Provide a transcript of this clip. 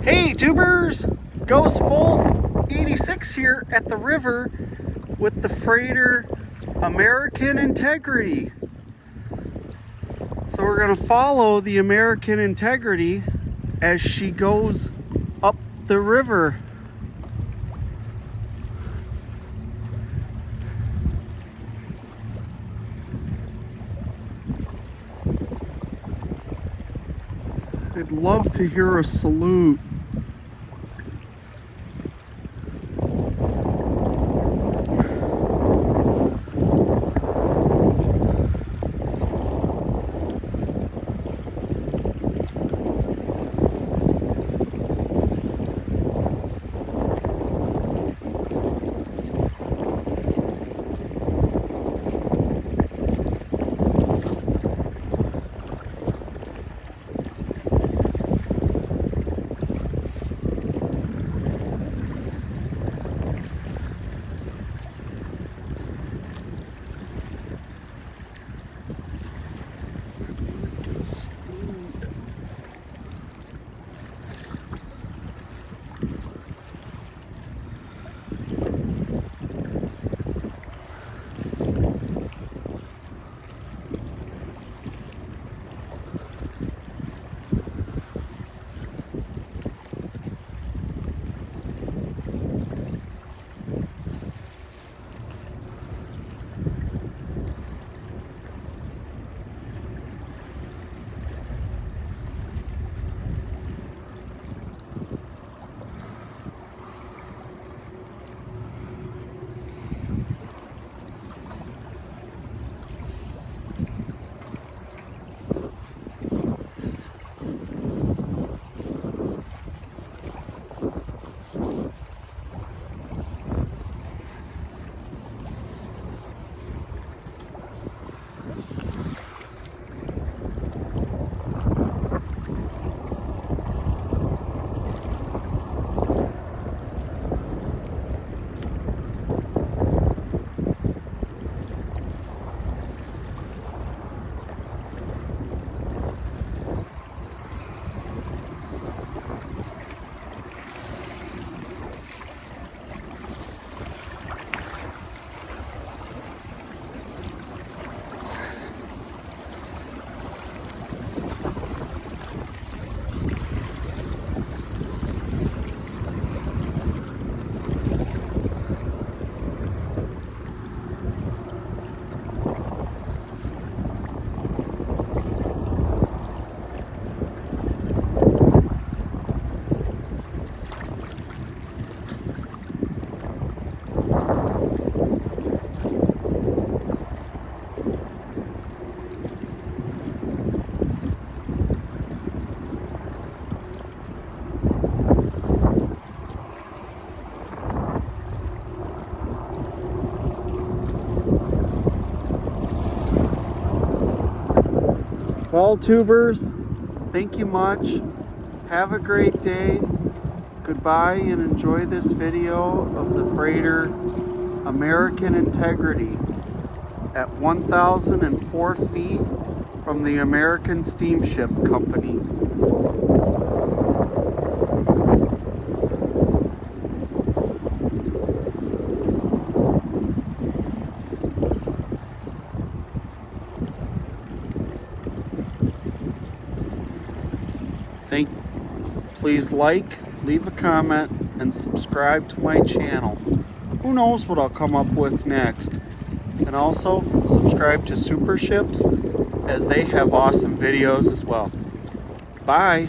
Hey tubers, Ghost Wolf 86 here at the river with the freighter American Integrity. So we're going to follow the American Integrity as she goes up the river. I'd love to hear a salute. Well, tubers, thank you much. Have a great day. Goodbye and enjoy this video of the freighter American Integrity at 1,004 feet from the American Steamship Company. Please like, leave a comment, and subscribe to my channel. Who knows what I'll come up with next. And also, subscribe to Super Ships as they have awesome videos as well. Bye!